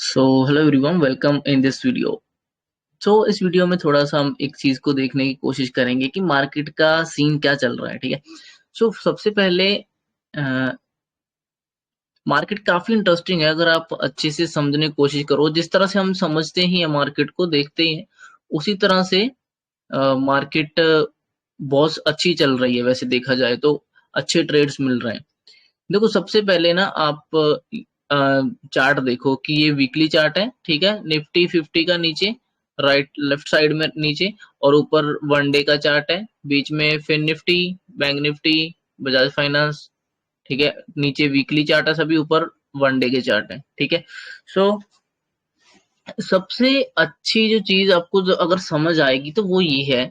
So hello everyone, welcome in this video. So इस video में थोड़ा सा हम एक चीज को देखने की कोशिश करेंगे कि मार्केट का सीन क्या चल रहा है। ठीक है। सबसे पहले मार्केट काफी इंटरेस्टिंग है अगर आप अच्छे से समझने की कोशिश करो। जिस तरह से हम समझते ही हैं मार्केट को, देखते ही हैं, उसी तरह से मार्केट बहुत अच्छी चल रही है। वैसे देखा जाए तो अच्छे ट्रेड्स मिल रहे हैं। देखो, सबसे पहले ना आप चार्ट देखो कि ये वीकली चार्ट है। ठीक है। निफ्टी 50 का नीचे, राइट लेफ्ट साइड में नीचे, और ऊपर वन डे का चार्ट है। बीच में Fin Nifty, Bank Nifty, Bajaj Finance. ठीक है। नीचे वीकली चार्ट है सभी, ऊपर वन डे के चार्ट है। ठीक है। सो सबसे अच्छी जो चीज आपको जो अगर समझ आएगी तो वो ये है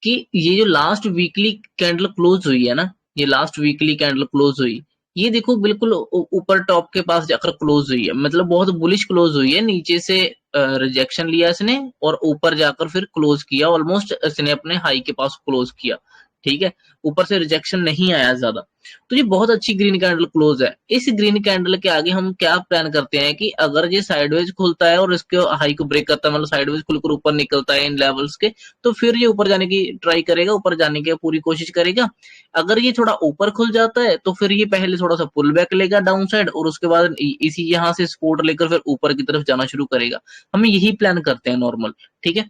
कि ये जो लास्ट वीकली कैंडल क्लोज हुई है ना, ये लास्ट वीकली कैंडल क्लोज हुई, ये देखो बिल्कुल ऊपर टॉप के पास जाकर क्लोज हुई है। मतलब बहुत बुलिश क्लोज हुई है। नीचे से रिजेक्शन लिया इसने और ऊपर जाकर फिर क्लोज किया। ऑलमोस्ट इसने अपने हाई के पास क्लोज किया। ठीक है। ऊपर से रिजेक्शन नहीं आया ज्यादा। तो ये बहुत अच्छी ग्रीन कैंडल क्लोज है। इस ग्रीन कैंडल के आगे हम क्या प्लान करते हैं कि अगर ये साइडवेज खुलता है और इसके हाई को ब्रेक करता है, मतलब साइडवेज खुलकर ऊपर निकलता है इन लेवल्स के, तो फिर ये ऊपर जाने की ट्राई करेगा, ऊपर जाने की पूरी कोशिश करेगा। अगर ये थोड़ा ऊपर खुल जाता है तो फिर ये पहले थोड़ा सा पुल बैक लेगा डाउन साइड, और उसके बाद इसी यहाँ से सपोर्ट लेकर फिर ऊपर की तरफ जाना शुरू करेगा। हम यही प्लान करते हैं नॉर्मल। ठीक है।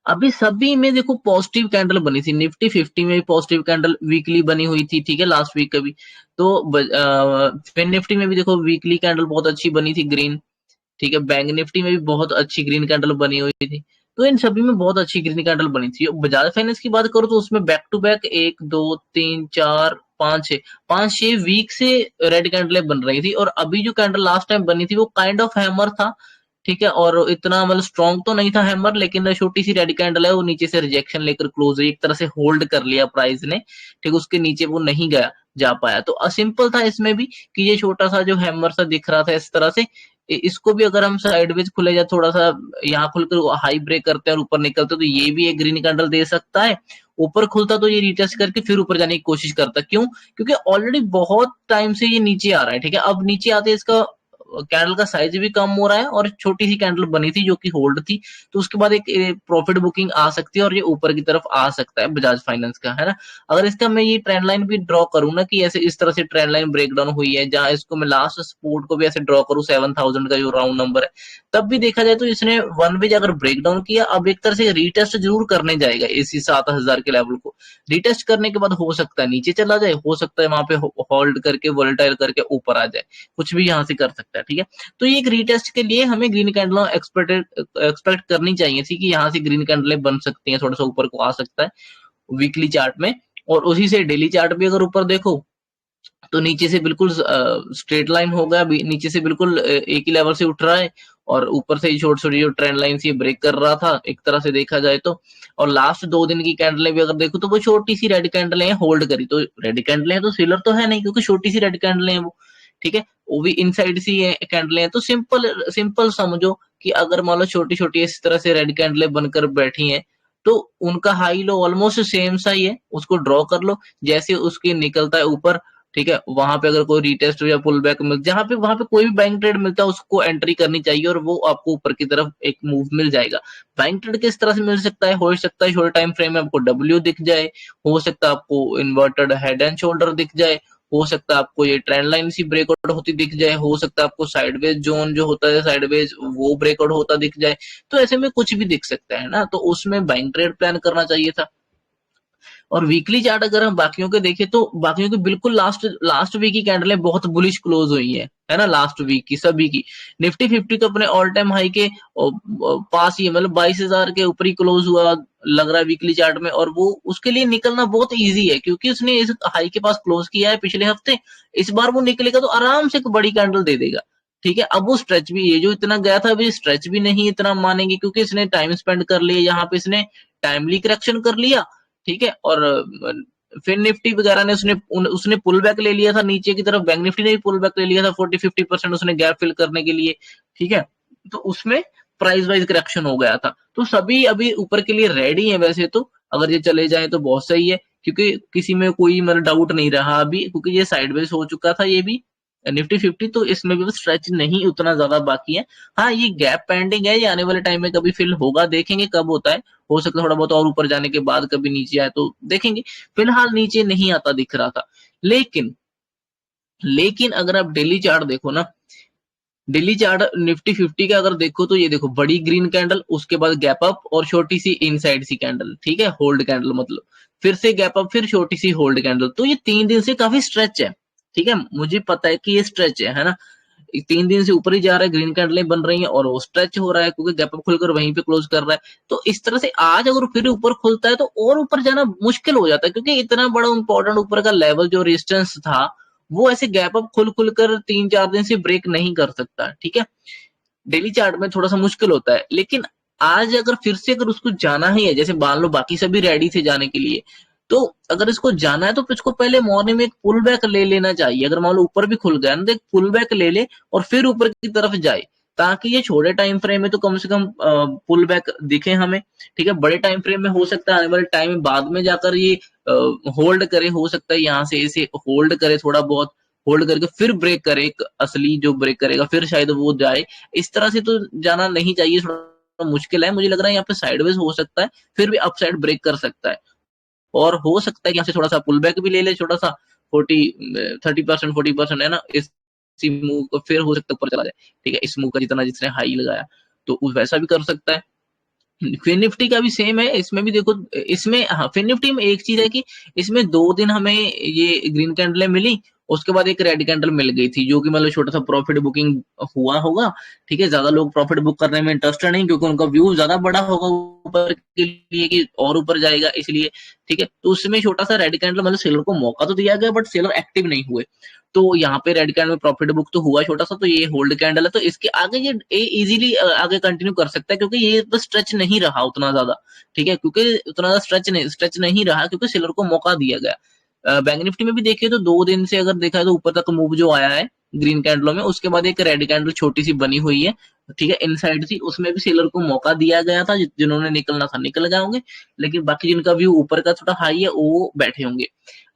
अभी सभी में देखो पॉजिटिव कैंडल बनी थी। निफ्टी 50 में भी पॉजिटिव कैंडल वीकली बनी हुई थी। ठीक है। लास्ट वीक का भी तो फिन निफ्टी में भी देखो वीकली कैंडल बहुत अच्छी बनी थी, ग्रीन। ठीक है। बैंक निफ्टी में भी बहुत अच्छी ग्रीन कैंडल बनी हुई थी। तो इन सभी में बहुत अच्छी ग्रीन कैंडल बनी थी। बजाज फाइनेंस की बात करो तो उसमें बैक टू बैक एक दो तीन चार पांच छह वीक से रेड कैंडलें बन रही थी। और अभी जो कैंडल लास्ट टाइम बनी थी वो काइंड ऑफ हैमर था। ठीक है। और इतना मतलब स्ट्रॉन्ग तो नहीं था हैमर, लेकिन छोटी सी रेड कैंडल है, वो नीचे से रिजेक्शन लेकर क्लोज हुई। एक तरह से होल्ड कर लिया प्राइस ने। ठीक, उसके नीचे वो नहीं गया, जा पाया। तो सिंपल था इसमें भी कि ये छोटा सा जो हैमर सा दिख रहा था इस तरह से, इसको भी अगर हम साइडवेज खुले या थोड़ा सा यहाँ खुलकर हाई ब्रेक करते हैं और ऊपर निकलते हैं तो ये भी एक ग्रीन कैंडल दे सकता है। ऊपर खुलता तो ये रीटेस्ट करके फिर ऊपर जाने की कोशिश करता। क्यों? क्योंकि ऑलरेडी बहुत टाइम से ये नीचे आ रहा है। ठीक है। अब नीचे आते इसका कैंडल का साइज भी कम हो रहा है और छोटी सी कैंडल बनी थी जो कि होल्ड थी। तो उसके बाद एक प्रॉफिट बुकिंग आ सकती है और ये ऊपर की तरफ आ सकता है बजाज फाइनेंस का, है ना। अगर इसका मैं ये ट्रेंड लाइन भी ड्रॉ करूँ ना कि ऐसे इस तरह से ट्रेंड लाइन ब्रेकडाउन हुई है, जहां इसको मैं लास्ट सपोर्ट को भी ऐसे ड्रॉ करूँ 7000 का जो राउंड नंबर है, तब भी देखा जाए तो इसने वन वे अगर ब्रेकडाउन किया, अब एक तरह से रीटेस्ट जरूर करने जाएगा इसी 7000 के लेवल को। रीटेस्ट करने के बाद हो सकता है नीचे चला जाए, हो सकता है वहां पे होल्ड करके वोलेटाइल करके ऊपर आ जाए। कुछ भी यहाँ से कर सकता है। ठीक है। तो ये एक रीटेस्ट के लिए हमें ग्रीन कैंडल एक्सपेक्ट करनी चाहिए थी कि यहाँ से ग्रीन कैंडलें बन सकती हैं, थोड़ा सा ऊपर को आ सकता है वीकली चार्ट में। और उसी से डेली चार्ट भी अगर ऊपर देखो तो नीचे से बिल्कुल स्ट्रेट लाइन होगा, नीचे से बिल्कुल एक ही लेवल से उठ रहा है, और ऊपर से छोटी छोटी जो ट्रेंड लाइन से ब्रेक कर रहा था एक तरह से देखा जाए तो। और लास्ट 2 दिन की कैंडलें भी अगर देखो तो वो छोटी सी रेड कैंडलें हैं, होल्ड करी। तो रेड कैंडलें हैं तो सेलर तो है नहीं, क्योंकि छोटी सी रेड कैंडलें हैं वो। ठीक है। वो भी इनसाइड सी कैंडलें हैं। तो सिंपल सिंपल समझो कि अगर मान लो छोटी छोटी इस तरह से रेड कैंडलें बनकर बैठी हैं, तो उनका हाई लो ऑलमोस्ट सेम सा ही है, उसको ड्रॉ कर लो। जैसे उसके निकलता है ऊपर, ठीक है, वहां पे अगर कोई रीटेस्ट या पुल बैक मिल, जहां पे वहां पे कोई भी बैंक ट्रेड मिलता है उसको एंट्री करनी चाहिए, और वो आपको ऊपर की तरफ एक मूव मिल जाएगा। बैंक ट्रेड किस तरह से मिल सकता है? हो सकता है छोटे टाइम फ्रेम में आपको डब्ल्यू दिख जाए, हो सकता है आपको इन्वर्टेड हेड एंड शोल्डर दिख जाए, हो सकता है आपको ये ट्रेंड लाइन सी ब्रेकआउट होती दिख जाए, हो सकता है आपको साइडवेज जोन जो होता है साइडवेज वो ब्रेकआउट होता दिख जाए। तो ऐसे में कुछ भी दिख सकता है ना, तो उसमें बैंक ट्रेड प्लान करना चाहिए था। और वीकली चार्ट अगर हम बाकियों के देखें तो बाकियों की बिल्कुल लास्ट लास्ट वीक की कैंडलें बहुत बुलिश क्लोज हुई है ना। लास्ट वीक की सभी की निफ्टी 50 तो अपने ऑल टाइम हाई के पास ही है, मतलब 22,000 के ऊपर ही क्लोज हुआ लग रहा है वीकली चार्ट में। और वो उसके लिए निकलना बहुत इजी है, क्योंकि उसने इस हाई के पास क्लोज किया है पिछले हफ्ते। इस बार वो निकलेगा तो आराम से एक बड़ी कैंडल दे देगा। ठीक है। अब वो स्ट्रेच भी, ये जो इतना गया था अभी स्ट्रेच भी नहीं इतना मानेंगे, क्योंकि इसने टाइम स्पेंड कर लिया यहाँ पे, इसने टाइमली करेक्शन कर लिया। ठीक है। और फिर निफ्टी वगैरह ने उसने पुल बैक ले लिया था नीचे की तरफ, बैंक निफ्टी ने भी पुल बैक ले लिया था 40-50% उसने गैप फिल करने के लिए। ठीक है। तो उसमें प्राइस वाइज करेक्शन हो गया था। तो सभी अभी ऊपर के लिए रेडी है वैसे तो, अगर ये चले जाए तो बहुत सही है, क्योंकि किसी में कोई मतलब डाउट नहीं रहा अभी, क्योंकि ये साइडवेज हो चुका था ये भी। निफ्टी 50 तो इसमें भी स्ट्रेच नहीं उतना ज्यादा बाकी है। हाँ, ये गैप पेंडिंग है, ये आने वाले टाइम में कभी फिल होगा, देखेंगे कब होता है। हो सकता है थोड़ा बहुत और ऊपर जाने के बाद कभी नीचे आए तो देखेंगे। फिलहाल नीचे नहीं आता दिख रहा था। लेकिन लेकिन अगर आप डेली चार्ट देखो ना, डेली चार्ट निफ्टी 50 का अगर देखो तो ये देखो, बड़ी ग्रीन कैंडल, उसके बाद गैप अप और छोटी सी इनसाइड सी कैंडल, ठीक है, होल्ड कैंडल मतलब, फिर से गैप अप, फिर छोटी सी होल्ड कैंडल। तो ये 3 दिन से काफी स्ट्रेच है, ठीक है, मुझे पता है कि ये स्ट्रेच है ना। 3 दिन से ऊपर ही जा रहा है, ग्रीन कैंडलें बन रही हैं और वो स्ट्रेच हो रहा है क्योंकि गैप अप खुलकर वहीं पे क्लोज कर रहा है। तो इस तरह से आज अगर फिर ऊपर खुलता है तो और ऊपर जाना मुश्किल हो जाता है, क्योंकि इतना बड़ा इंपॉर्टेंट ऊपर का लेवल जो रेजिस्टेंस था, वो ऐसे गैप अप खुल खुल कर 3-4 दिन से ब्रेक नहीं कर सकता, ठीक है। डेली चार्ट में थोड़ा सा मुश्किल होता है, लेकिन आज अगर फिर से अगर उसको जाना ही है, जैसे मान लो बाकी सभी रेडी थे जाने के लिए, तो अगर इसको जाना है तो फिर इसको पहले मॉर्निंग में एक पुल बैक ले लेना चाहिए। अगर मान लो ऊपर भी खुल गया ना, तो एक पुल बैक ले ले और फिर ऊपर की तरफ जाए, ताकि ये छोटे टाइम फ्रेम में तो कम से कम पुल बैक दिखे हमें, ठीक है। बड़े टाइम फ्रेम में हो सकता है आने वाले टाइम में बाद में जाकर ये होल्ड करे, हो सकता है यहाँ से इसे होल्ड करे, थोड़ा बहुत होल्ड करके फिर ब्रेक करे, एक असली जो ब्रेक करेगा फिर शायद वो जाए। इस तरह से तो जाना नहीं चाहिए, थोड़ा मुश्किल है। मुझे लग रहा है यहाँ पे साइडवेज हो सकता है, फिर भी अपसाइड ब्रेक कर सकता है, और हो सकता है कि यहाँ से थोड़ा सा पुल बैक भी ले ले, छोटा सा 30% 40% है ना, इसी मूव को फिर हो सकता है ऊपर चला जाए, ठीक है, इस मूव का जितना जिसने हाई लगाया तो वैसा भी कर सकता है। फिन निफ्टी का भी सेम है, इसमें भी देखो, इसमें हाँ, फिन निफ्टी में एक चीज है कि इसमें 2 दिन हमें ये ग्रीन कैंडलें मिली, उसके बाद एक रेड कैंडल मिल गई थी, जो कि मतलब छोटा सा प्रॉफिट बुकिंग हुआ होगा, ठीक है। ज्यादा लोग प्रॉफिट बुक करने में इंटरेस्टेड नहीं, क्योंकि उनका व्यू ज्यादा बड़ा होगा ऊपर के लिए कि और ऊपर जाएगा इसलिए, ठीक है। तो उसमें छोटा सा रेड कैंडल, मतलब सेलर को मौका तो दिया गया बट सेलर एक्टिव नहीं हुए, तो यहाँ पे रेड कैंडल में प्रॉफिट बुक तो हुआ छोटा सा, तो ये होल्ड कैंडल है, तो इसके आगे ये इजीली आगे कंटिन्यू कर सकता है, क्योंकि ये तो स्ट्रेच नहीं रहा उतना ज्यादा, ठीक है, क्योंकि उतना ज्यादा स्ट्रेच नहीं रहा, क्योंकि सेलर को मौका दिया गया। बैंक निफ्टी में भी देखिए तो 2 दिन से अगर देखा है तो ऊपर तक मूव जो आया है ग्रीन कैंडलों में, उसके बाद एक रेड कैंडल छोटी सी बनी हुई है, ठीक है, इनसाइड सी, उसमें भी सेलर को मौका दिया गया था, जिन्होंने निकलना था निकल गए होंगे, लेकिन बाकी जिनका व्यू ऊपर का थोड़ा हाई है वो बैठे होंगे।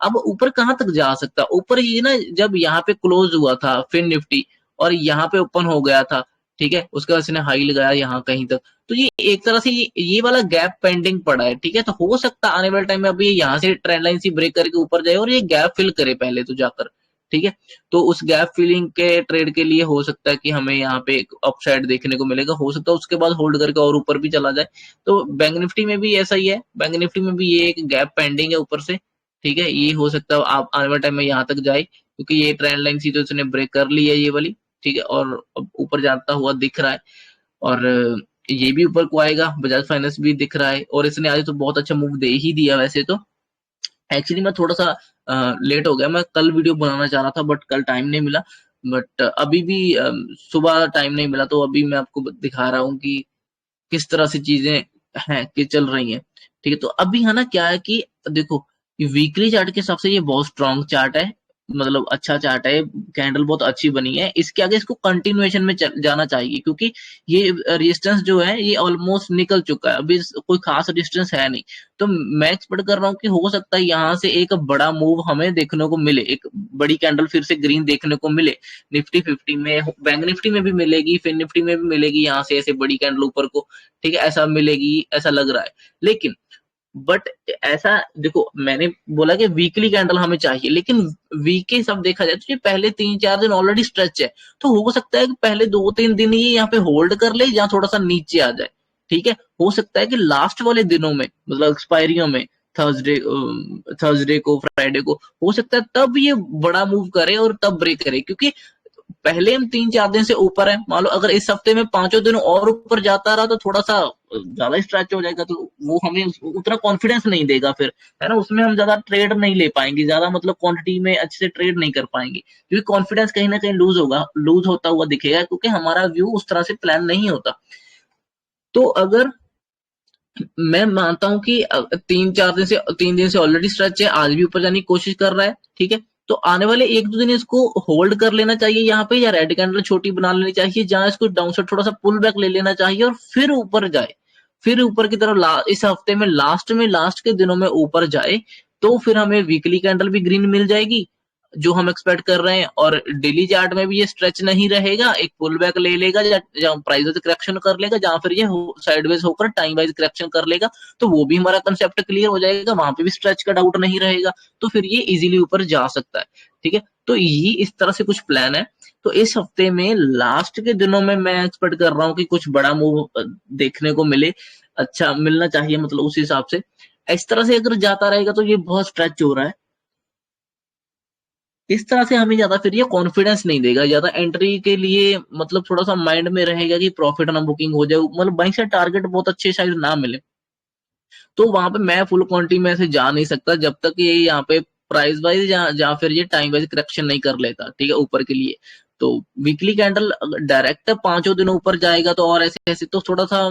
अब ऊपर कहाँ तक जा सकता है? ऊपर ये ना, जब यहाँ पे क्लोज हुआ था फिन निफ्टी और यहाँ पे ओपन हो गया था, ठीक है, उसके बाद इसने हाई लगाया यहाँ कहीं तक, तो ये एक तरह से ये वाला गैप पेंडिंग पड़ा है, ठीक है। तो हो सकता है आने वाले टाइम में अभी यहाँ से ट्रेंड लाइन से ब्रेक करके ऊपर जाए और ये गैप फिल करे पहले तो जाकर, ठीक है। तो उस गैप फिलिंग के ट्रेड के लिए हो सकता है कि हमें यहाँ पे एक अपसाइड देखने को मिलेगा, हो सकता है उसके बाद होल्ड करके और ऊपर भी चला जाए। तो बैंक निफ्टी में भी ऐसा ही है, बैंक निफ्टी में भी ये एक गैप पेंडिंग है ऊपर से, ठीक है। ये हो सकता है आप आने वाले टाइम में यहाँ तक जाए, क्योंकि ये ट्रेंड लाइन सी तो इसने ब्रेक कर ली है ये वाली, ठीक है, और अब ऊपर जाता हुआ दिख रहा है। और ये भी ऊपर को आएगा, बजाज फाइनेंस भी दिख रहा है, और इसने आज तो बहुत अच्छा मूव दे ही दिया वैसे तो। एक्चुअली मैं थोड़ा सा लेट हो गया, मैं कल वीडियो बनाना चाह रहा था बट कल टाइम नहीं मिला, बट अभी भी सुबह टाइम नहीं मिला, तो अभी मैं आपको दिखा रहा हूँ कि किस तरह से चीजें हैं कि चल रही हैं, ठीक है। तो अभी है ना, क्या है कि देखो, वीकली चार्ट के हिसाब से ये बहुत स्ट्रांग चार्ट है, मतलब अच्छा चार्ट है, कैंडल बहुत अच्छी बनी है, इसके आगे इसको कंटिन्यूएशन में जाना चाहिए, क्योंकि ये रेजिस्टेंस जो है ये ऑलमोस्ट निकल चुका है, अभी कोई खास रेजिस्टेंस है नहीं। तो मैं एक्सपेक्ट कर रहा हूँ कि हो सकता है यहाँ से एक बड़ा मूव हमें देखने को मिले, एक बड़ी कैंडल फिर से ग्रीन देखने को मिले निफ्टी 50 में, बैंक निफ्टी में भी मिलेगी, फिन निफ्टी में भी मिलेगी, यहाँ से ऐसे बड़ी कैंडल ऊपर को, ठीक है, ऐसा मिलेगी, ऐसा लग रहा है। लेकिन बट ऐसा देखो, मैंने बोला कि वीकली कैंडल हमें चाहिए, लेकिन वीक के हिसाब देखा जाए तो ये पहले 3-4 दिन ऑलरेडी स्ट्रेच है, तो हो सकता है कि पहले 2-3 दिन ये यहाँ पे होल्ड कर ले या थोड़ा सा नीचे आ जाए, ठीक है। हो सकता है कि लास्ट वाले दिनों में, मतलब एक्सपायरियों में, थर्सडे थर्सडे को, फ्राइडे को, हो सकता है तब ये बड़ा मूव करे और तब ब्रेक करे, क्योंकि पहले हम 3-4 दिन से ऊपर है, मान लो अगर इस हफ्ते में 5 दिन और ऊपर जाता रहा तो थोड़ा सा ज्यादा स्ट्रेच हो जाएगा, तो वो हमें उतना कॉन्फिडेंस नहीं देगा फिर, है ना, उसमें हम ज्यादा ट्रेड नहीं ले पाएंगे, ज्यादा मतलब क्वांटिटी में अच्छे से ट्रेड नहीं कर पाएंगे, क्योंकि कॉन्फिडेंस कहीं ना कहीं लूज होता हुआ दिखेगा, क्योंकि हमारा व्यू उस तरह से प्लान नहीं होता। तो अगर मैं मानता हूं कि 3 दिन से ऑलरेडी स्ट्रेच है, आज भी ऊपर जाने की कोशिश कर रहा है, ठीक है, तो आने वाले 1-2 दिन इसको होल्ड कर लेना चाहिए यहाँ पे, या रेड कैंडल छोटी बना लेनी चाहिए, जहां इसको डाउन साइड थोड़ा सा पुल बैक ले लेना चाहिए और फिर ऊपर जाए, फिर ऊपर की तरफ इस हफ्ते में लास्ट के दिनों में ऊपर जाए, तो फिर हमें वीकली कैंडल भी ग्रीन मिल जाएगी, जो हम एक्सपेक्ट कर रहे हैं, और डेली चार्ट में भी ये स्ट्रेच नहीं रहेगा, एक पुल बैक ले लेगा, जहाँ प्राइस करेक्शन कर लेगा, जहां फिर ये साइडवेज होकर टाइम वाइज करेक्शन कर लेगा, तो वो भी हमारा कंसेप्ट क्लियर हो जाएगा, वहां पे भी स्ट्रेच का डाउट नहीं रहेगा, तो फिर ये इजीली ऊपर जा सकता है। ठीक है, तो ये इस तरह से कुछ प्लान है। तो इस हफ्ते में लास्ट के दिनों में मैं एक्सपेक्ट कर रहा हूँ कि कुछ बड़ा मूव देखने को मिले, अच्छा मिलना चाहिए, मतलब उस हिसाब से। इस तरह से अगर जाता रहेगा तो ये बहुत स्ट्रेच हो रहा है, इस तरह से हमें ज्यादा फिर ये कॉन्फिडेंस नहीं देगा, ज्यादा एंट्री के लिए मतलब थोड़ा सा माइंड में रहेगा कि प्रॉफिट ना बुकिंग हो जाए, मतलब बाइंग से टारगेट बहुत अच्छे शायद ना मिले, तो वहां पे मैं फुल क्वांटिटी में से जा नहीं सकता जब तक ये यहाँ पे प्राइस वाइज या फिर ये टाइम वाइज करेक्शन नहीं कर लेता, ठीक है, ऊपर के लिए। तो वीकली कैंडल डायरेक्ट पांचों दिनों ऊपर जाएगा तो, और ऐसे ऐसे तो थोड़ा सा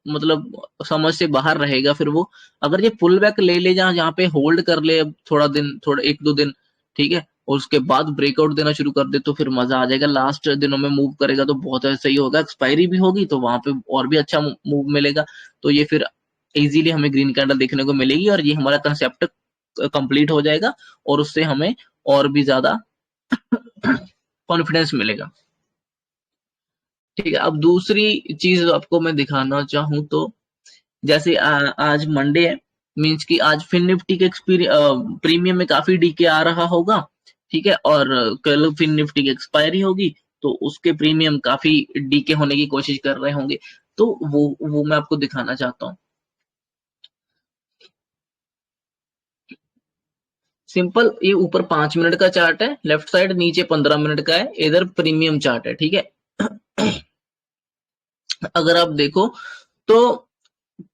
मतलब समझ से बाहर रहेगा फिर वो। अगर ये पुल बैक ले ले, जहां जहाँ पे होल्ड कर ले अब थोड़ा दिन, थोड़ा एक दो दिन, ठीक है, और उसके बाद ब्रेकआउट देना शुरू कर दे तो फिर मजा आ जाएगा, लास्ट दिनों में मूव करेगा तो बहुत सही होगा, एक्सपायरी भी होगी तो वहां पे और भी अच्छा मूव मिलेगा, तो ये फिर इजीली हमें ग्रीन कैंडल देखने को मिलेगी, और ये हमारा कंसेप्ट कंप्लीट हो जाएगा, और उससे हमें और भी ज्यादा कॉन्फिडेंस मिलेगा। ठीक है, अब दूसरी चीज आपको मैं दिखाना चाहूँ तो, जैसे आज मंडे है, मींस कि आज फिन निफ्टी के प्रीमियम में काफी डीके आ रहा होगा, ठीक है, और कल फिन निफ्टी की एक्सपायरी होगी, तो उसके प्रीमियम काफी डीके होने की कोशिश कर रहे होंगे, तो वो मैं आपको दिखाना चाहता हूँ। सिंपल, ये ऊपर 5 मिनट का चार्ट है, लेफ्ट साइड नीचे 15 मिनट का है, इधर प्रीमियम चार्ट है, ठीक है। अगर आप देखो तो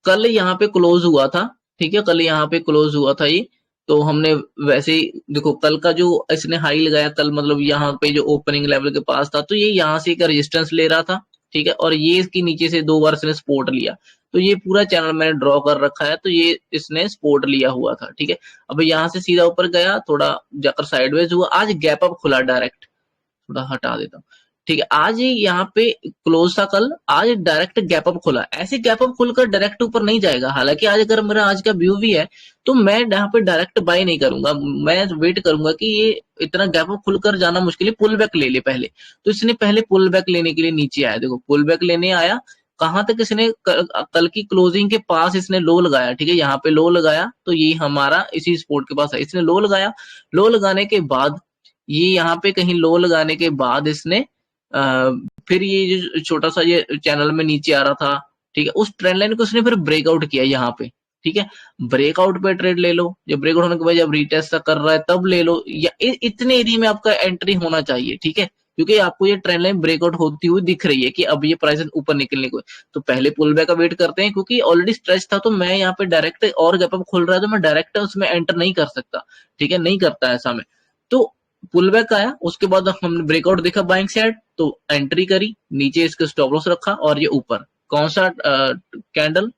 कल यहाँ पे क्लोज हुआ था, ठीक है, कल यहाँ पे क्लोज हुआ था ये, तो हमने वैसे ही देखो कल का जो इसने हाई लगाया कल, मतलब यहाँ पे जो ओपनिंग लेवल के पास था, तो ये यहाँ से एक रेजिस्टेंस ले रहा था, ठीक है, और ये इसके नीचे से 2 बार इसने सपोर्ट लिया, तो ये पूरा चैनल मैंने ड्रॉ कर रखा है, तो ये इसने सपोर्ट लिया हुआ था, ठीक है। अब यहाँ से सीधा ऊपर गया, थोड़ा जाकर साइडवेज हुआ, आज गैप अप खुला डायरेक्ट, थोड़ा हटा देता हूँ, ठीक है, आज ही यहाँ पे क्लोज था कल, आज डायरेक्ट गैप अप खुला, ऐसे गैप अप खुलकर डायरेक्ट ऊपर नहीं जाएगा, हालांकि आज अगर मेरा आज का व्यू भी है तो मैं यहाँ पे डायरेक्ट बाय नहीं करूंगा, मैं वेट करूंगा कि ये इतना गैप अप खुलकर जाना मुश्किल है, पुल बैक ले ले पहले, तो इसने पहले पुल बैक लेने के लिए नीचे आया, देखो पुल बैक लेने आया, कहां तक इसने कल की क्लोजिंग के पास इसने लो लगाया, ठीक है, यहाँ पे लो लगाया, तो ये हमारा इसी स्पोर्ट के पास है, इसने लो लगाया, लो लगाने के बाद ये यहाँ पे कहीं लो लगाने के बाद इसने फिर ये जो छोटा सा ये चैनल में नीचे आ रहा था, ठीक है, उस ट्रेंड लाइन को उसने फिर ब्रेकआउट किया यहाँ पे, ठीक है, ब्रेकआउट पे ट्रेड ले लो, जब ब्रेकआउट होने के बाद जब रीटेस्ट कर रहा है तब ले लो, या इतने एरिया में आपका एंट्री होना चाहिए, ठीक है, क्योंकि आपको ये ट्रेंड लाइन ब्रेकआउट होती हुई दिख रही है कि अब ये प्राइस ऊपर निकलने को है, तो पहले पुल बैक का वेट करते हैं, क्योंकि ऑलरेडी स्ट्रेच था, तो मैं यहाँ पे डायरेक्ट और गैप अप खुल रहा है तो मैं डायरेक्ट उसमें एंटर नहीं कर सकता, ठीक है, नहीं करता ऐसा मैं, तो पुल बैक आया, उसके बाद हमने ब्रेकआउट देखा बाइंग साइड, तो एंट्री करी, नीचे इसका स्टॉप लॉस रखा, और ये ऊपर कौन सा कैंडल,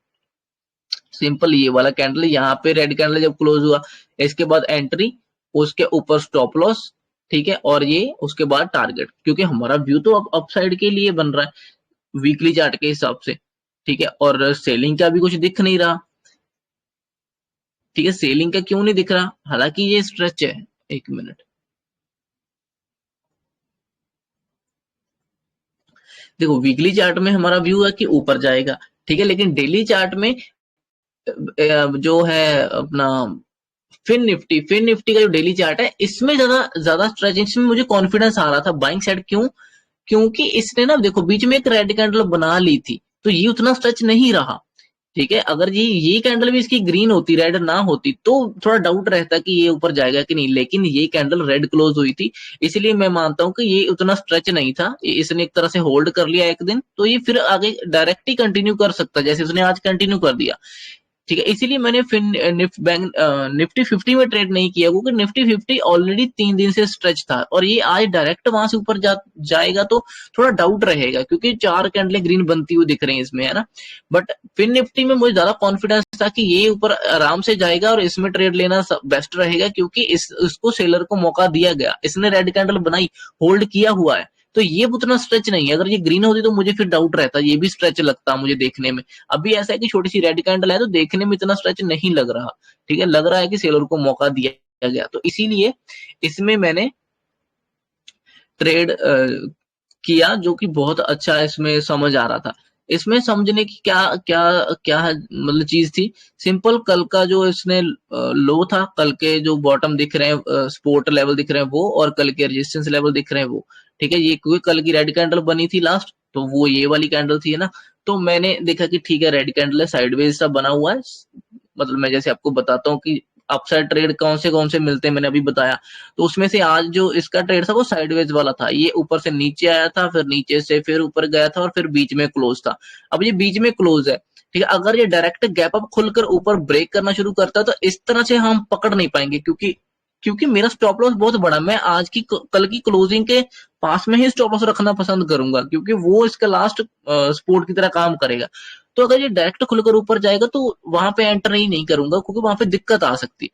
सिंपल ये वाला कैंडल, यहाँ पे रेड कैंडल जब क्लोज हुआ, इसके बाद एंट्री, उसके ऊपर स्टॉप लॉस, ठीक है, और ये उसके बाद टारगेट, क्योंकि हमारा व्यू तो अब अपसाइड के लिए बन रहा है वीकली चार्ट के हिसाब से, ठीक है, और सेलिंग का भी कुछ दिख नहीं रहा, ठीक है, सेलिंग का क्यों नहीं दिख रहा, हालांकि ये स्ट्रेच है, एक मिनट, देखो वीकली चार्ट में हमारा व्यू है कि ऊपर जाएगा, ठीक है, लेकिन डेली चार्ट में जो है अपना फिन निफ्टी का जो डेली चार्ट है, इसमें ज्यादा ज्यादा स्ट्रेचिंग में मुझे कॉन्फिडेंस आ रहा था बाइंग साइड, क्यों, क्योंकि इसने ना देखो बीच में एक रेड कैंडल बना ली थी, तो ये उतना स्ट्रेच नहीं रहा, ठीक है, अगर ये कैंडल भी इसकी ग्रीन होती, रेड ना होती, तो थोड़ा डाउट रहता कि ये ऊपर जाएगा कि नहीं, लेकिन ये कैंडल रेड क्लोज हुई थी, इसलिए मैं मानता हूं कि ये उतना स्ट्रेच नहीं था, इसने एक तरह से होल्ड कर लिया एक दिन, तो ये फिर आगे डायरेक्ट ही कंटिन्यू कर सकता, जैसे उसने आज कंटिन्यू कर दिया, ठीक है, इसीलिए मैंने फिर निफ्टी 50 में ट्रेड नहीं किया, क्योंकि निफ्टी 50 ऑलरेडी 3 दिन से स्ट्रेच था, और ये आज डायरेक्ट वहां से ऊपर जाएगा तो थोड़ा डाउट रहेगा, क्योंकि 4 कैंडलें ग्रीन बनती हुई दिख रही हैं इसमें, है ना, बट फिर निफ्टी में मुझे ज्यादा कॉन्फिडेंस था कि ये ऊपर आराम से जाएगा, और इसमें ट्रेड लेना बेस्ट रहेगा, क्योंकि इसको सेलर को मौका दिया गया, इसने रेड कैंडल बनाई, होल्ड किया हुआ है, तो ये उतना स्ट्रेच नहीं है, अगर ये ग्रीन होती तो मुझे फिर डाउट रहता, ये भी स्ट्रेच लगता मुझे देखने में, अभी ऐसा है कि छोटी सी रेड कैंडल है तो देखने में इतना स्ट्रेच नहीं लग रहा, ठीक है, लग रहा है कि सेलर को मौका दिया गया। तो इसीलिए इसमें मैंने ट्रेड किया, जो कि बहुत अच्छा इसमें समझ आ रहा था। इसमें समझने की क्या क्या क्या मतलब चीज थी। सिंपल, कल का जो इसने लो था, कल के जो बॉटम दिख रहे हैं, सपोर्ट लेवल दिख रहे हैं वो, और कल के रेजिस्टेंस लेवल दिख रहे हैं वो, ठीक है। ये क्योंकि कल की रेड कैंडल बनी थी लास्ट, तो वो ये वाली कैंडल थी ना। तो मैंने देखा कि ठीक है, रेड कैंडल है, साइडवेज सा बना हुआ है। मतलब मैं जैसे आपको बताता हूँ कि अपसाइड ट्रेड कौन से मिलते हैं, मैंने अभी बताया। तो उसमें से आज जो इसका ट्रेड था वो साइडवेज वाला था। ये ऊपर से नीचे आया था, फिर नीचे से फिर ऊपर गया था, और फिर बीच में क्लोज था। अब ये बीच में क्लोज है, ठीक है। अगर ये डायरेक्ट गैप अप खुलकर ऊपर ब्रेक करना शुरू करता है तो इस तरह से हम पकड़ नहीं पाएंगे, क्योंकि क्योंकि मेरा स्टॉप लॉस बहुत बड़ा, मैं आज की कल की क्लोजिंग के पास में ही स्टॉप लॉस रखना पसंद करूंगा, क्योंकि वो इसका लास्ट सपोर्ट की तरह काम करेगा। तो अगर ये डायरेक्ट खुलकर ऊपर जाएगा तो वहां पे एंटर ही नहीं करूंगा, क्योंकि वहां पे दिक्कत आ सकती है।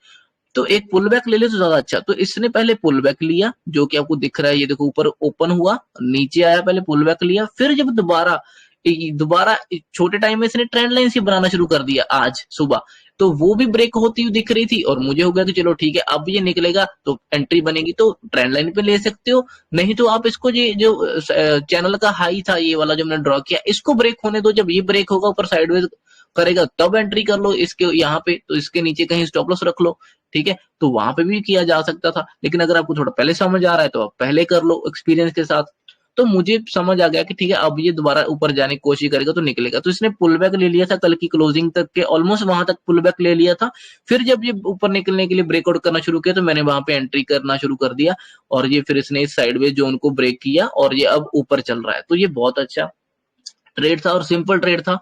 तो एक पुल बैक ले ले तो ज्यादा अच्छा। तो इसने पहले पुल बैक लिया, जो कि आपको दिख रहा है, ये देखो ऊपर ओपन हुआ, नीचे आया, पहले पुल बैक लिया, फिर जब दोबारा दोबारा छोटे टाइम में इसने ट्रेंड लाइन सी बनाना शुरू कर दिया आज सुबह। तो वो भी ब्रेक होती हुई दिख रही थी, और मुझे हो गया कि चलो ठीक है, अब ये निकलेगा तो एंट्री बनेगी, तो ट्रेंड लाइन पे ले सकते हो। नहीं तो आप इसको, ये जो चैनल का हाई था ये वाला जो मैंने ड्रॉ किया, इसको ब्रेक होने दो। जब ये ब्रेक होगा ऊपर साइडवेज करेगा तब एंट्री कर लो इसके यहाँ पे, तो इसके नीचे कहीं स्टॉप लॉस रख लो, ठीक है। तो वहां पे भी किया जा सकता था, लेकिन अगर आपको थोड़ा पहले समझ आ रहा है तो आप पहले कर लो एक्सपीरियंस के साथ। तो मुझे समझ आ गया कि ठीक है, अब ये दोबारा ऊपर जाने की कोशिश करेगा तो निकलेगा। तो इसने पुल बैक ले लिया था कल की क्लोजिंग तक के, ऑलमोस्ट वहां तक पुल बैक ले लिया था। फिर जब ये ऊपर निकलने के लिए ब्रेकआउट करना शुरू किया तो मैंने वहां पे एंट्री करना शुरू कर दिया, और ये फिर इसने इस साइडवेज जोन को ब्रेक किया, और ये अब ऊपर चल रहा है। तो ये बहुत अच्छा ट्रेड था और सिंपल ट्रेड था।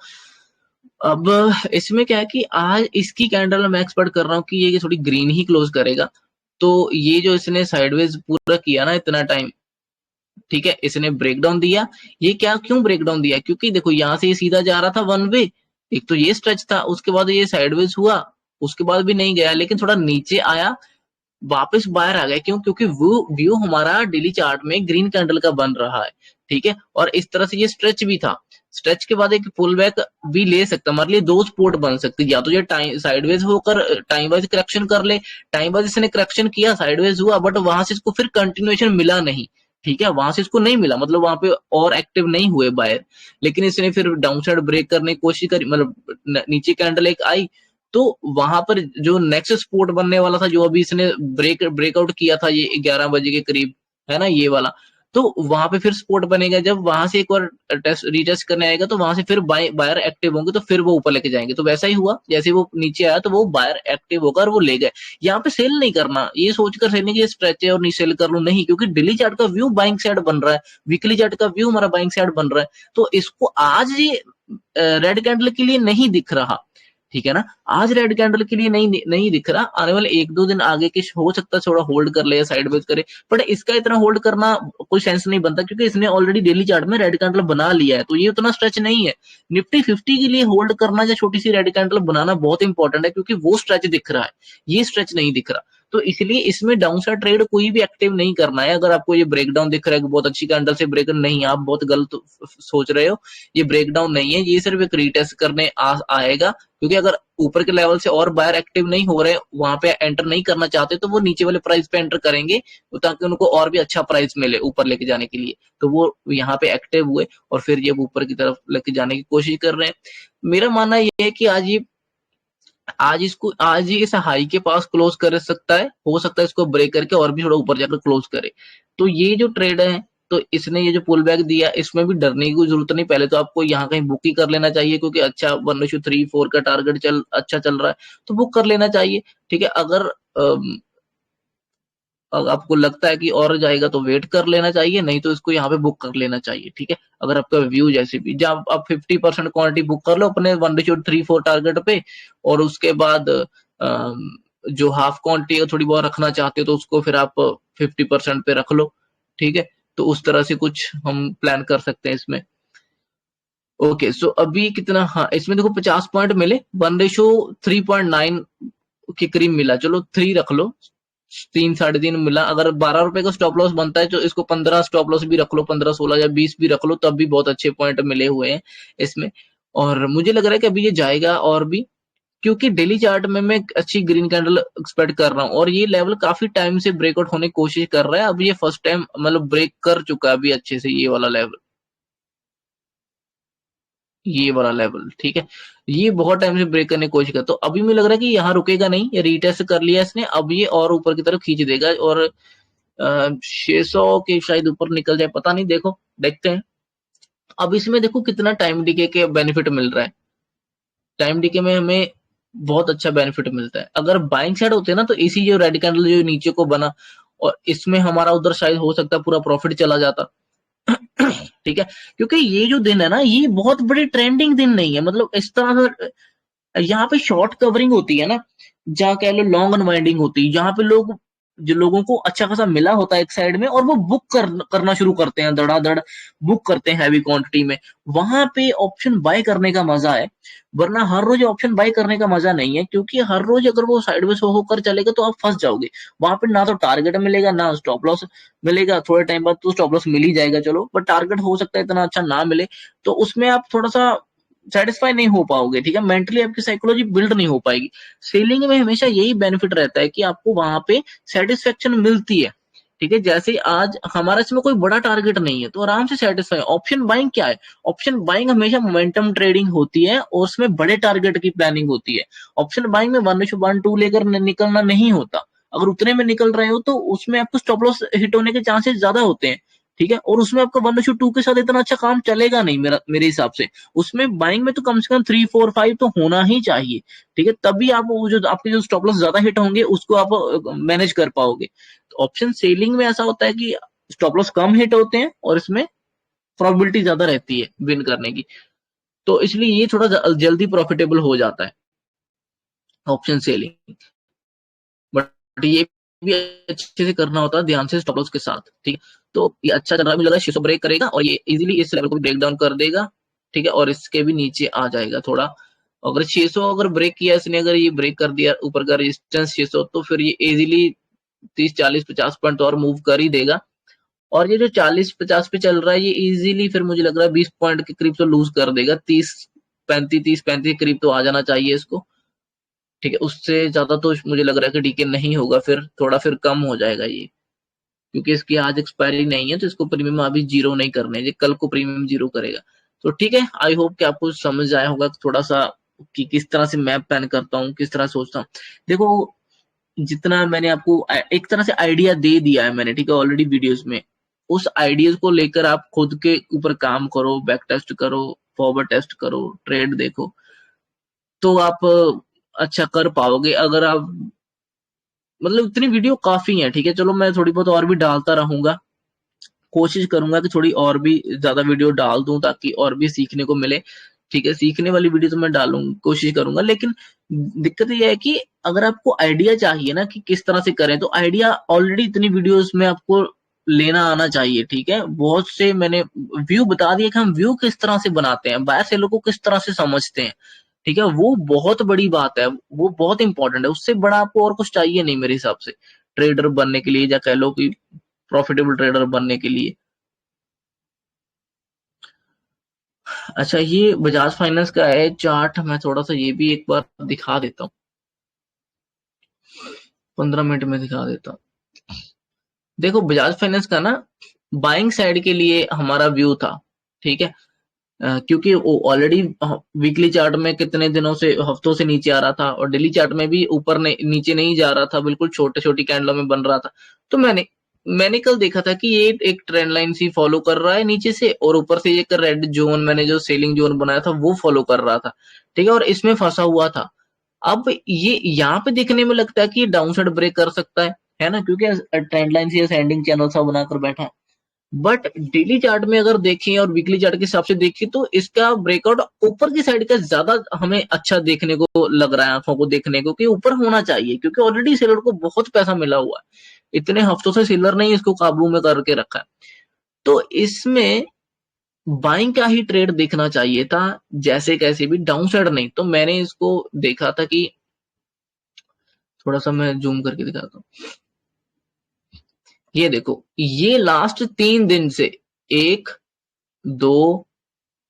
अब इसमें क्या है कि आज इसकी कैंडल मैं एक्सपेक्ट कर रहा हूँ कि ये थोड़ी ग्रीन ही क्लोज करेगा। तो ये जो इसने साइडवेज पूरा किया ना इतना टाइम, ठीक है, इसने ब्रेकडाउन दिया। ये क्या, क्यों ब्रेकडाउन दिया? क्योंकि देखो यहाँ से ये सीधा जा रहा था वन वे, एक तो ये स्ट्रेच था, उसके बाद ये साइडवेज हुआ, उसके बाद भी नहीं गया, लेकिन थोड़ा नीचे आया, वापस बाहर आ गया। क्यों? क्योंकि वो व्यू हमारा डेली चार्ट में ग्रीन कैंडल का बन रहा है, ठीक है। और इस तरह से ये स्ट्रेच भी था। स्ट्रेच के बाद एक पुल बैक भी ले सकता, हमारे लिए दो सपोर्ट बन सकती, या तो ये टाइम साइडवेज होकर टाइम वाइज करेक्शन कर ले। टाइम वाइज इसने करेक्शन किया, साइडवेज हुआ, बट वहां से इसको फिर कंटिन्यूएशन मिला नहीं, ठीक है। वहां से इसको नहीं मिला, मतलब वहां पे और एक्टिव नहीं हुए बायर। लेकिन इसने फिर डाउन साइड ब्रेक करने की कोशिश करी, मतलब नीचे कैंडल एक आई, तो वहां पर जो नेक्स्ट स्पोर्ट बनने वाला था, जो अभी इसने ब्रेकआउट किया था ये 11 बजे के करीब, है ना, ये वाला। तो वहां पे फिर स्पोर्ट बनेगा, जब वहां से एक बार टेस्ट रीटेस्ट करने आएगा तो वहां से फिर बायर एक्टिव होंगे, तो फिर वो ऊपर लेके जाएंगे। तो वैसा ही हुआ, जैसे वो नीचे आया तो वो बायर एक्टिव होकर वो ले गए। यहाँ पे सेल नहीं करना, ये सोचकर सेल नहीं कि स्ट्रेच है और नहीं सेल कर लूं, नहीं, क्योंकि डेली चार्ट का व्यू बाइंग साइड बन रहा है, वीकली चार्ट का व्यू हमारा बाइंग साइड बन रहा है। तो इसको आज ये रेड कैंडल के लिए नहीं दिख रहा, ठीक है ना। आज रेड कैंडल के लिए नहीं नहीं दिख रहा, आने वाले एक दो दिन आगे के हो सकता है थोड़ा होल्ड कर ले या साइडवेज करे, बट इसका इतना होल्ड करना कोई सेंस नहीं बनता, क्योंकि इसने ऑलरेडी डेली चार्ट में रेड कैंडल बना लिया है, तो ये उतना स्ट्रेच नहीं है। निफ्टी 50 के लिए होल्ड करना या छोटी सी रेड कैंडल बनाना बहुत इंपॉर्टेंट है, क्योंकि वो स्ट्रेच दिख रहा है, ये स्ट्रेच नहीं दिख रहा। तो इसलिए इसमें डाउन साइड ट्रेड कोई भी एक्टिव नहीं करना है। अगर आपको ये ब्रेकडाउन दिख रहा है, बहुत अच्छी कैंडल से ब्रेक नहीं, आप बहुत गलत सोच रहे हो। ये ब्रेकडाउन नहीं है, ये सिर्फ एक रीटेस्ट करने आएगा, क्योंकि अगर ऊपर के लेवल से और बायर एक्टिव नहीं हो रहे, वहां पे एंटर नहीं करना चाहते, तो वो नीचे वाले प्राइस पे एंटर करेंगे, ताकि उनको और भी अच्छा प्राइस मिले ऊपर लेके जाने के लिए। तो वो यहाँ पे एक्टिव हुए और फिर ये ऊपर की तरफ लेके जाने की कोशिश कर रहे हैं। मेरा मानना ये है कि आज ही इस हाई के पास क्लोज कर सकता है, हो सकता है इसको ब्रेक करके और भी थोड़ा ऊपर जाकर क्लोज करे। तो ये जो ट्रेड है, तो इसने ये जो पुल बैक दिया, इसमें भी डरने की कोई जरूरत नहीं। पहले तो आपको यहाँ कहीं बुक ही कर लेना चाहिए, क्योंकि अच्छा 1:3-4 का टारगेट अच्छा चल रहा है, तो बुक कर लेना चाहिए, ठीक है। अगर आपको लगता है कि और जाएगा तो वेट कर लेना चाहिए, नहीं तो इसको यहाँ पे बुक कर लेना चाहिए, ठीक है। अगर आपका व्यू जैसे भी, जब आप 50% क्वांटिटी बुक कर लो अपने 1:3-4 टारगेट पे, और उसके बाद जो हाफ क्वांटिटी थोड़ी बहुत रखना चाहते हो तो उसको फिर आप 50% पे रख लो, ठीक है। तो उस तरह से कुछ हम प्लान कर सकते हैं इसमें। ओके, सो अभी कितना, हाँ, इसमें देखो 50 पॉइंट मिले, 1:3.9 के करीब मिला, चलो 3 रख लो, 3-3.5 मिला। अगर 12 रुपए का स्टॉप लॉस बनता है तो इसको 15 स्टॉप लॉस भी रख लो, 15-16 या 20 भी रख लो, तब भी बहुत अच्छे पॉइंट मिले हुए हैं इसमें। और मुझे लग रहा है कि अभी ये जाएगा और भी, क्योंकि डेली चार्ट में मैं अच्छी ग्रीन कैंडल एक्सपेक्ट कर रहा हूँ और ये लेवल काफी टाइम से ब्रेकआउट होने की कोशिश कर रहा है। अब ये फर्स्ट टाइम मतलब ब्रेक कर चुका है अभी अच्छे से ये वाला लेवल, ये वाला लेवल, ठीक है। ये बहुत टाइम से ब्रेक करने की कोशिश कर, तो अभी मुझे लग रहा है कि यहाँ रुकेगा नहीं, ये रीटेस्ट कर लिया इसने, अब ये और ऊपर की तरफ खींच देगा और 600 के शायद ऊपर निकल जाए, पता नहीं, देखो देखते हैं। अब इसमें देखो कितना टाइम डीके के बेनिफिट मिल रहा है। टाइम डीके में हमें बहुत अच्छा बेनिफिट मिलता है। अगर बाइंग साइड होते ना तो इसी जो रेड कैंडल जो नीचे को बना और इसमें हमारा उधर शायद हो सकता है पूरा प्रॉफिट चला जाता। ठीक है, क्योंकि ये जो दिन है ना ये बहुत बड़ी ट्रेंडिंग दिन नहीं है, मतलब इस तरह से यहाँ पे शॉर्ट कवरिंग होती है ना, जहाँ कह लो लॉन्ग अनवाइंडिंग होती है, जहाँ पे लोग जो लोगों को अच्छा खासा मिला होता है एक साइड में और वो करना शुरू करते हैं, धड़ाधड़ बुक करते हैं हैवी क्वांटिटी में, वहां पे ऑप्शन बाय करने का मजा है। वरना हर रोज ऑप्शन बाय करने का मजा नहीं है, क्योंकि हर रोज अगर वो साइडवेज होकर चलेगा तो आप फंस जाओगे। वहां पे ना तो टारगेट मिलेगा ना स्टॉप लॉस मिलेगा, थोड़े टाइम बाद तो स्टॉप लॉस मिल ही जाएगा चलो, बट टारगेट हो सकता है इतना अच्छा ना मिले, तो उसमें आप थोड़ा सा सेटिस्फाई नहीं हो पाओगे, ठीक है, मेंटली आपकी साइकोलॉजी बिल्ड नहीं हो पाएगी। सेलिंग में हमेशा यही बेनिफिट रहता है कि आपको वहां पे सेटिस्फेक्शन मिलती है, ठीक है। जैसे आज हमारा इसमें कोई बड़ा टारगेट नहीं है तो आराम से सेटिस्फाई। ऑप्शन बाइंग क्या है? ऑप्शन बाइंग हमेशा मोमेंटम ट्रेडिंग होती है और उसमें बड़े टारगेट की प्लानिंग होती है। ऑप्शन बाइंग में 1:1 2 लेकर निकलना नहीं होता। अगर उतने में निकल रहे हो तो उसमें आपको स्टॉप लॉस हिट होने के चांसेस ज्यादा होते हैं, ठीक है, और उसमें आपका 1:2 के साथ इतना अच्छा काम चलेगा नहीं मेरे हिसाब से। उसमें बाइंग में तो कम से कम 3 4 5 तो होना ही चाहिए, ठीक है, तभी आप वो जो आपके जो स्टॉप लॉस ज्यादा हिट होंगे उसको आप मैनेज कर पाओगे। तो ऑप्शन सेलिंग में ऐसा होता है कि स्टॉप लॉस कम हिट होते हैं और इसमें प्रोबेबिलिटी ज्यादा रहती है विन करने की, तो इसलिए ये थोड़ा जल्दी प्रॉफिटेबल हो जाता है ऑप्शन सेलिंग। बट ये भी अच्छे से करना होता है ध्यान से स्टॉप लॉस के साथ, ठीक है। तो ये अच्छा चल रहा है, मुझे लग रहा है 600 ब्रेक करेगा और ये इजीली इस लेवल को भी ब्रेक डाउन कर देगा, ठीक है, और इसके भी नीचे आ जाएगा थोड़ा। अगर 600 अगर ब्रेक किया इसने, अगर ये ब्रेक कर दिया ऊपर का रेजिस्टेंस 600, तो फिर ये इजीली 30 40 50 पॉइंट और मूव कर ही देगा। और ये जो 40 50 पे चल रहा है ये इजीली फिर मुझे लग रहा है 20 पॉइंट के करीब तो लूज कर देगा, 30 35 के करीब तो आ जाना चाहिए इसको, ठीक है। उससे ज्यादा तो मुझे लग रहा है कि डीके नहीं होगा, फिर थोड़ा फिर कम हो जाएगा ये, क्योंकि इसकी आज एक्सपायरी नहीं है तो इसको प्रीमियम अभी जीरो नहीं करने, ये कल को प्रीमियम जीरो करेगा। तो ठीक है, आई होप कि आपको समझ आया होगा थोड़ा सा कि किस तरह से मैं प्लान करता हूँ, किस तरह सोचता हूँ। देखो, जितना मैंने आपको एक तरह से आइडिया दे दिया है मैंने, ठीक है, ऑलरेडी वीडियोस में, उस आइडियाज को लेकर आप खुद के ऊपर काम करो, बैक टेस्ट करो, फॉरवर्ड टेस्ट करो, ट्रेड देखो, तो आप अच्छा कर पाओगे। अगर आप मतलब इतनी वीडियो काफी है, ठीक है, चलो मैं थोड़ी बहुत और भी डालता रहूंगा, कोशिश करूंगा कि थोड़ी और भी ज्यादा वीडियो डाल दूं ताकि और भी सीखने को मिले, ठीक है। सीखने वाली वीडियो तो मैं डालूं कोशिश करूंगा, लेकिन दिक्कत ये है कि अगर आपको आइडिया चाहिए ना कि किस तरह से करें, तो आइडिया ऑलरेडी इतनी वीडियोस में आपको लेना आना चाहिए, ठीक है। बहुत से मैंने व्यू बता दिया कि हम व्यू किस तरह से बनाते हैं, बायर सेलर को किस तरह से समझते हैं, ठीक है, वो बहुत बड़ी बात है, वो बहुत इंपॉर्टेंट है। उससे बड़ा आपको और कुछ चाहिए नहीं मेरे हिसाब से, ट्रेडर बनने के लिए, या कह लो कि प्रॉफिटेबल ट्रेडर बनने के लिए। अच्छा, ये बजाज फाइनेंस का है चार्ट, मैं थोड़ा सा ये भी एक बार दिखा देता हूँ, 15 मिनट में दिखा देता हूँ। देखो बजाज फाइनेंस का ना बाइंग साइड के लिए हमारा व्यू था, ठीक है, क्योंकि वो ऑलरेडी वीकली चार्ट में कितने दिनों से, हफ्तों से नीचे आ रहा था और डेली चार्ट में भी ऊपर नीचे नहीं जा रहा था, बिल्कुल छोटे छोटी कैंडलों में बन रहा था। तो मैंने कल देखा था कि ये एक ट्रेंड लाइन सी फॉलो कर रहा है नीचे से, और ऊपर से एक रेड जोन मैंने जो सेलिंग जोन बनाया था वो फॉलो कर रहा था, ठीक है, और इसमें फंसा हुआ था। अब ये यहाँ पे देखने में लगता है कि डाउन साइड ब्रेक कर सकता है ना, क्योंकि ट्रेंड लाइन से असेंडिंग चैनल सा बनाकर बैठा है। बट डेली चार्ट में अगर देखें और वीकली चार्ट के हिसाब से देखें तो इसका ब्रेकआउट ऊपर की साइड का ज्यादा हमें अच्छा देखने को लग रहा है, आंखों को देखने को कि ऊपर होना चाहिए, क्योंकि ऑलरेडी सेलर को बहुत पैसा मिला हुआ है, इतने हफ्तों से सेलर ने इसको काबू में करके रखा है। तो इसमें बाइंग का ही ट्रेड देखना चाहिए था, जैसे कैसे भी डाउन साइड नहीं। तो मैंने इसको देखा था कि थोड़ा सा मैं जूम करके दिखाता हूँ, ये देखो, ये लास्ट 3 दिन से, 1 2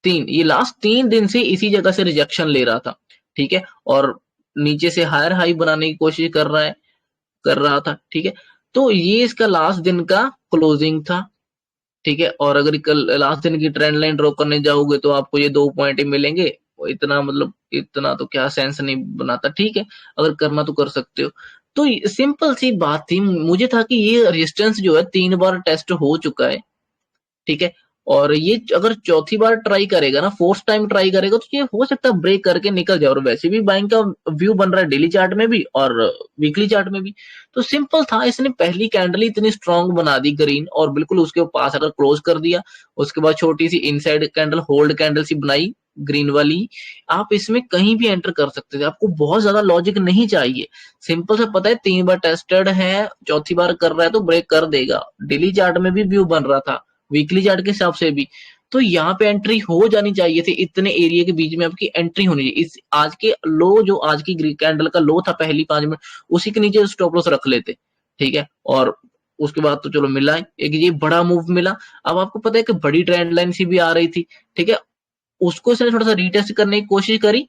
3, ये लास्ट 3 दिन से इसी जगह से रिजेक्शन ले रहा था, ठीक है, और नीचे से हायर हाई बनाने की कोशिश कर रहा था, ठीक है। तो ये इसका लास्ट दिन का क्लोजिंग था, ठीक है। और अगर कल लास्ट दिन की ट्रेंड लाइन ड्रॉ करने जाओगे तो आपको ये 2 पॉइंट ही मिलेंगे। वो इतना मतलब इतना तो क्या सेंस नहीं बनाता, ठीक है। अगर करना तो कर सकते हो। तो सिंपल सी बात थी, मुझे था कि ये रेजिस्टेंस जो है 3 बार टेस्ट हो चुका है, ठीक है। और ये अगर चौथी बार ट्राई करेगा ना, फोर्थ टाइम ट्राई करेगा, तो ये हो सकता है ब्रेक करके निकल जाए। और वैसे भी बाइंग का व्यू बन रहा है डेली चार्ट में भी और वीकली चार्ट में भी। तो सिंपल था, इसने पहली कैंडल ही इतनी स्ट्रांग बना दी ग्रीन, और बिल्कुल उसके पास अगर क्लोज कर दिया, उसके बाद छोटी सी इनसाइड कैंडल होल्ड कैंडल सी बनाई ग्रीन वाली, आप इसमें कहीं भी एंटर कर सकते थे। आपको बहुत ज्यादा लॉजिक नहीं चाहिए, सिंपल सा पता है 3 बार टेस्टेड है, चौथी बार कर रहा है तो ब्रेक कर देगा। डेली चार्ट में भी व्यू बन रहा था, वीकली चार्ट के हिसाब से भी। तो यहाँ पे एंट्री हो जानी चाहिए थी, इतने एरिया के बीच में आपकी एंट्री होनी चाहिए। इस आज के लो, जो आज की कैंडल का लो था पहली 5 मिनट, उसी के नीचे स्टॉप लॉस रख लेते, ठीक है। और उसके बाद तो चलो मिला है एक ये बड़ा मूव मिला। अब आपको पता है कि बड़ी ट्रेंड लाइन सी भी आ रही थी, ठीक है। उसको इसने थोड़ा सा रीटेस्ट करने की कोशिश करी,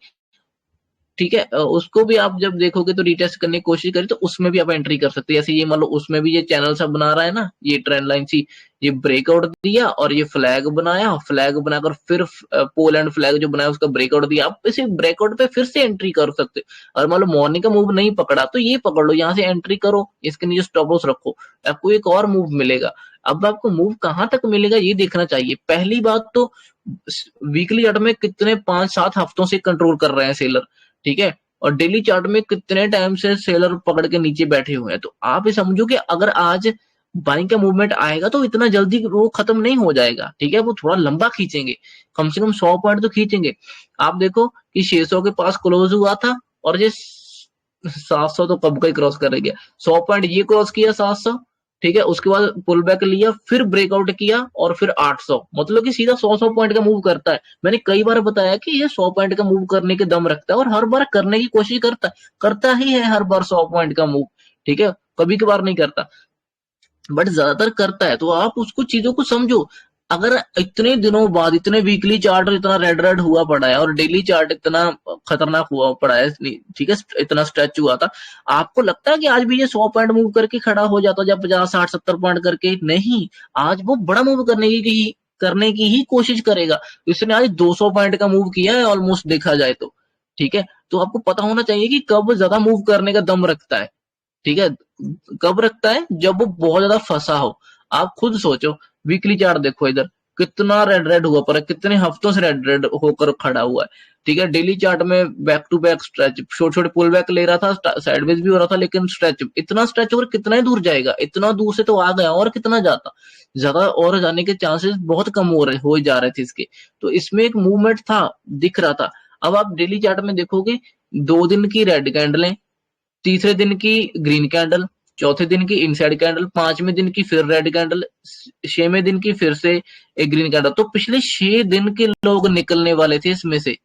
ठीक है। उसको भी आप जब देखोगे तो रीटेस्ट करने की कोशिश करी, तो उसमें भी आप एंट्री कर सकते हैं। जैसे ये मान लो उसमें भी ये चैनल सा बना रहा है ना, ये ट्रेंड लाइन सी, ये ब्रेकआउट दिया और ये फ्लैग बनाया, फ्लैग बनाकर फिर पोल एंड फ्लैग जो बनाया उसका ब्रेकआउट दिया। आप इसे ब्रेकआउट पे फिर से एंट्री कर सकते हो। और मान लो मॉर्निंग का मूव नहीं पकड़ा तो ये पकड़ लो, यहाँ से एंट्री करो, इसके नीचे स्टॉप लॉस रखो, आपको एक और मूव मिलेगा। अब आपको मूव कहां तक मिलेगा ये देखना चाहिए। पहली बात तो वीकली चार्ट में कितने 5-7 हफ्तों से कंट्रोल कर रहे हैं सेलर, ठीक है। और डेली चार्ट में कितने टाइम से सेलर पकड़ के नीचे बैठे हुए हैं। तो आप ये समझो कि अगर आज बाइंग का मूवमेंट आएगा तो इतना जल्दी वो खत्म नहीं हो जाएगा, ठीक है। वो थोड़ा लंबा खींचेंगे, कम से कम 100 पॉइंट तो खींचेंगे। आप देखो कि 600 के पास क्लोज हुआ था, और ये 700 तो कब का ही क्रॉस कर गया। 100 पॉइंट ये क्रॉस किया 700, ठीक है। उसके बाद पुल बैक लिया, फिर ब्रेकआउट किया, और फिर 800, मतलब कि सीधा 100 पॉइंट का मूव करता है। मैंने कई बार बताया कि ये 100 पॉइंट का मूव करने के दम रखता है, और हर बार करने की कोशिश करता ही है हर बार 100 पॉइंट का मूव, ठीक है। कभी कभार नहीं करता, बट ज्यादातर करता है। तो आप उसको चीजों को समझो। अगर इतने दिनों बाद इतने वीकली चार्ट इतना रेड रेड हुआ पड़ा है, और डेली चार्ट इतना खतरनाक हुआ पड़ा है, ठीक है, इतना स्ट्रेच हुआ था, आपको लगता है कि आज भी ये 100 पॉइंट मूव करके खड़ा हो जाता, जब 50-60-70 पॉइंट करके? नहीं, आज वो बड़ा मूव करने की ही कोशिश करेगा। इसने आज 200 पॉइंट का मूव किया है ऑलमोस्ट, देखा जाए तो, ठीक है। तो आपको पता होना चाहिए कि कब ज्यादा मूव करने का दम रखता है, ठीक है। कब रखता है? जब वो बहुत ज्यादा फंसा हो। आप खुद सोचो, वीकली चार्ट देखो इधर, कितना रेड रेड हुआ पर कितने हफ्तों से रेड रेड होकर खड़ा हुआ है, ठीक है। डेली चार्ट में बैक टू बैक स्ट्रेच, छोटे छोटे पुल बैक ले रहा था, साइडवेज भी हो रहा था, लेकिन स्ट्रेच, इतना स्ट्रेच और कितना ही दूर जाएगा? इतना दूर से तो आ गया, और कितना जाता? ज्यादा और जाने के चांसेस बहुत कम हो जा रहे थे इसके। तो इसमें एक मूवमेंट था, दिख रहा था। अब आप डेली चार्ट में देखोगे, 2 दिन की रेड कैंडलें, तीसरे दिन की ग्रीन कैंडल, चौथे दिन की इनसाइड कैंडल, 5वें दिन की फिर रेड कैंडल, 6वें दिन की फिर से एक ग्रीन कैंडल। तो पिछले 6 दिन के लोग निकलने वाले थे इसमें से,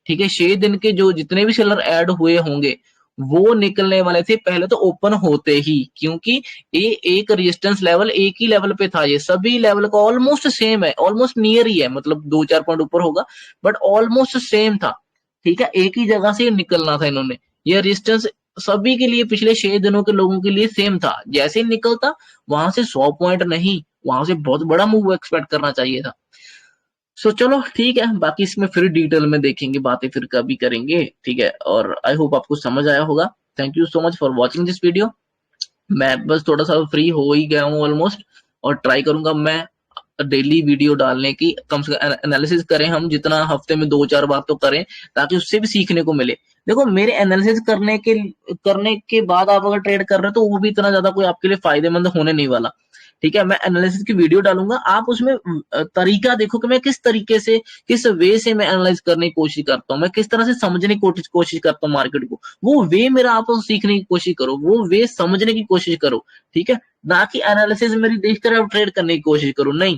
ठीक है। 6 दिन के जो जितने भी सेलर ऐड हुए होंगे, वो निकलने वाले थे पहले तो ओपन होते ही, क्योंकि ये एक रेजिस्टेंस लेवल एक ही लेवल पे था। ये सभी लेवल का ऑलमोस्ट सेम है, ऑलमोस्ट नियर ही है, मतलब 2-4 पॉइंट ऊपर होगा, बट ऑलमोस्ट सेम था, ठीक है। एक ही जगह से निकलना था इन्होंने। ये रेजिस्टेंस सभी के लिए पिछले 6 दिनों के लोगों के लिए सेम था। जैसे ही निकलता, वहां से 100 पॉइंट नहीं, वहां से बहुत बड़ा मूव एक्सपेक्ट करना चाहिए था। सो चलो ठीक है, बाकी इसमें फिर डिटेल में देखेंगे, बातें फिर कभी करेंगे, ठीक है। और आई होप आपको समझ आया होगा। Thank you so much for watching this video. मैं बस थोड़ा सा फ्री हो ही गया हूँ ऑलमोस्ट, और ट्राई करूंगा मैं डेली वीडियो डालने की, कम से कम एनालिसिस करें हम, जितना हफ्ते में 2-4 बार तो करें, ताकि उससे भी सीखने को मिले। देखो, मेरे एनालिसिस करने के बाद आप अगर ट्रेड कर रहे हो तो वो भी इतना ज्यादा कोई आपके लिए फायदेमंद होने नहीं वाला, ठीक है। मैं एनालिसिस की वीडियो डालूंगा, आप उसमें तरीका देखो कि मैं किस तरीके से, किस वे से मैं एनालाइज करने की कोशिश करता हूँ, मैं किस तरह से समझने की कोशिश करता हूँ मार्केट को। वो वे मेरा आप सीखने की कोशिश करो, वो वे समझने की कोशिश करो, ठीक है। ना कि एनालिसिस मेरी देखकर आप ट्रेड करने की कोशिश करो, नहीं,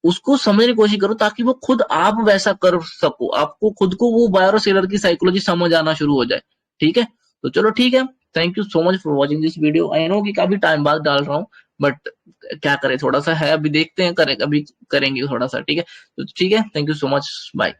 उसको समझने की कोशिश करो, ताकि वो खुद आप वैसा कर सको, आपको खुद को वो बायर और सेलर की साइकोलॉजी समझ आना शुरू हो जाए, ठीक है। तो चलो ठीक है, thank you so much for watching this video. I know कि काफी टाइम बाद डाल रहा हूँ, बट क्या करें, थोड़ा सा है, अभी देखते हैं, करें अभी करेंगे थोड़ा सा, ठीक है। तो ठीक है, thank you so much, bye.